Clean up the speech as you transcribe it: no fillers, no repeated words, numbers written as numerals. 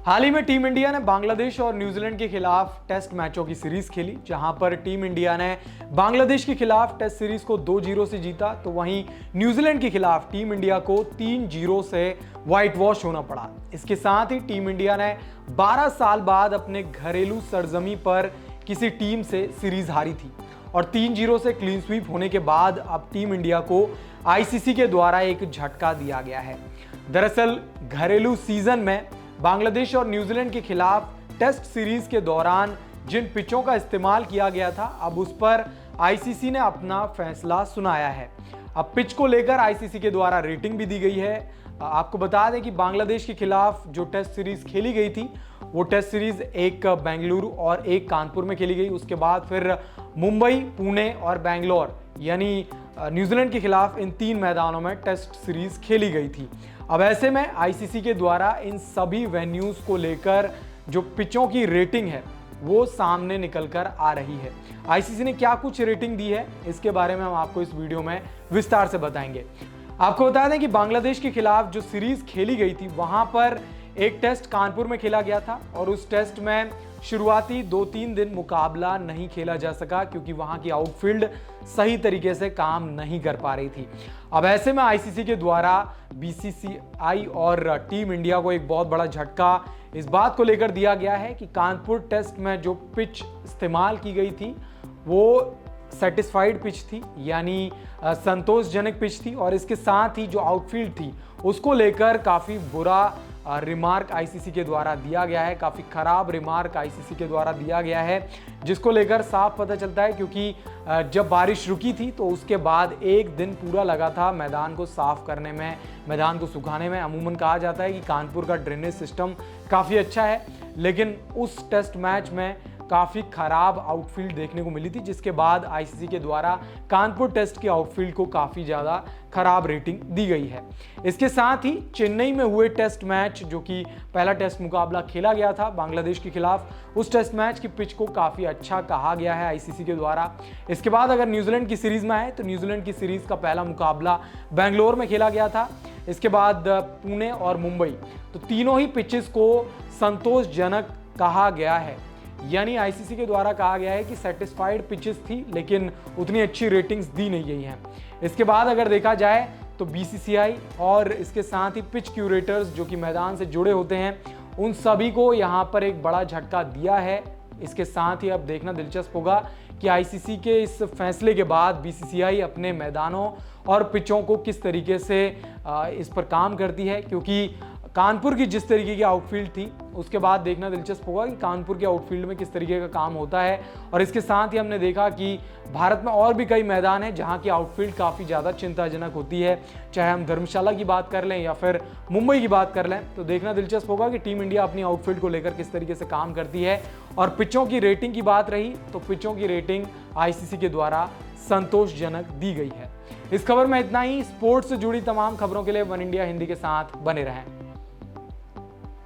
हाल ही में team India ने बांग्लादेश और न्यूजीलैंड के खिलाफ टेस्ट मैचों की सीरीज खेली, जहां पर टीम इंडिया ने बांग्लादेश के खिलाफ टेस्ट सीरीज को 2-0 से जीता, तो वहीं न्यूजीलैंड के खिलाफ टीम इंडिया को 3-0 से व्हाइट वॉश होना पड़ा। इसके साथ ही टीम इंडिया ने 12 साल बाद अपने घरेलू सरजमी पर किसी टीम से सीरीज हारी थी और 3-0 से क्लीन स्वीप होने के बाद अब टीम इंडिया को आईसीसी के द्वारा एक झटका दिया गया है। दरअसल घरेलू सीजन में बांग्लादेश और न्यूजीलैंड के खिलाफ टेस्ट सीरीज के दौरान जिन पिचों का इस्तेमाल किया गया था, अब उस पर आईसीसी ने अपना फैसला सुनाया है। अब पिच को लेकर आईसीसी के द्वारा रेटिंग भी दी गई है। आपको बता दें कि बांग्लादेश के खिलाफ जो टेस्ट सीरीज खेली गई थी, वो टेस्ट सीरीज एक बेंगलुरु और एक कानपुर में खेली गई। उसके बाद फिर मुंबई, पुणे और बेंगलोर यानी न्यूजीलैंड के खिलाफ इन 3 मैदानों में टेस्ट सीरीज खेली गई थी। अब ऐसे में आईसीसी के द्वारा इन सभी वेन्यूज को लेकर जो पिचों की रेटिंग है वो सामने निकल कर आ रही है। आईसीसी ने क्या कुछ रेटिंग दी है, इसके बारे में हम आपको इस वीडियो में विस्तार से बताएंगे। आपको बता दें कि बांग्लादेश के खिलाफ जो सीरीज खेली गई थी, वहां पर एक टेस्ट कानपुर में खेला गया था और उस टेस्ट में शुरुआती 2-3 दिन मुकाबला नहीं खेला जा सका क्योंकि वहां की आउटफील्ड सही तरीके से काम नहीं कर पा रही थी। अब ऐसे में आईसीसी के द्वारा बीसीसीआई और टीम इंडिया को एक बहुत बड़ा झटका इस बात को लेकर दिया गया है कि कानपुर टेस्ट में जो पिच इस्तेमाल की गई थी वो सेटिस्फाइड पिच थी, यानी संतोषजनक पिच थी और इसके साथ ही जो आउटफील्ड थी उसको लेकर काफ़ी बुरा रिमार्क आईसीसी के द्वारा दिया गया है। काफ़ी खराब रिमार्क आईसीसी के द्वारा दिया गया है, जिसको लेकर साफ पता चलता है क्योंकि जब बारिश रुकी थी तो उसके बाद एक दिन पूरा लगा था मैदान को साफ करने में, मैदान को सुखाने में। अमूमन कहा जाता है कि कानपुर का ड्रेनेज सिस्टम काफ़ी अच्छा है, लेकिन उस टेस्ट मैच में काफ़ी खराब आउटफील्ड देखने को मिली थी, जिसके बाद आईसीसी के द्वारा कानपुर टेस्ट की आउटफील्ड को काफ़ी ज़्यादा खराब रेटिंग दी गई है। इसके साथ ही चेन्नई में हुए टेस्ट मैच, जो कि पहला टेस्ट मुकाबला खेला गया था बांग्लादेश के खिलाफ, उस टेस्ट मैच की पिच को काफ़ी अच्छा कहा गया है आईसीसी के द्वारा। इसके बाद अगर न्यूजीलैंड की सीरीज में आए तो न्यूजीलैंड की सीरीज का पहला मुकाबला बेंगलोर में खेला गया था। इसके बाद पुणे और मुंबई, तो तीनों ही पिचेस को संतोषजनक कहा गया है, यानी आईसीसी के द्वारा कहा गया है कि सेटिस्फाइड पिचेस थी, लेकिन उतनी अच्छी रेटिंग्स दी नहीं गई हैं। इसके बाद अगर देखा जाए तो बीसीसीआई और इसके साथ ही पिच क्यूरेटर्स जो कि मैदान से जुड़े होते हैं, उन सभी को यहाँ पर एक बड़ा झटका दिया है। इसके साथ ही अब देखना दिलचस्प होगा कि आईसीसी के इस फैसले के बाद बीसीसीआई अपने मैदानों और पिचों को किस तरीके से इस पर काम करती है, क्योंकि कानपुर की जिस तरीके की आउटफील्ड थी उसके बाद देखना दिलचस्प होगा कि कानपुर के आउटफील्ड में किस तरीके का काम होता है। और इसके साथ ही हमने देखा कि भारत में और भी कई मैदान हैं जहां की आउटफील्ड काफ़ी ज़्यादा चिंताजनक होती है, चाहे हम धर्मशाला की बात कर लें या फिर मुंबई की बात कर लें। तो देखना दिलचस्प होगा कि टीम इंडिया अपनी आउटफील्ड को लेकर किस तरीके से काम करती है। और पिचों की रेटिंग की बात रही तो पिचों की रेटिंग आईसीसी के द्वारा संतोषजनक दी गई है। इस खबर में इतना ही। स्पोर्ट्स से जुड़ी तमाम खबरों के लिए वन इंडिया हिंदी के साथ बने रहें।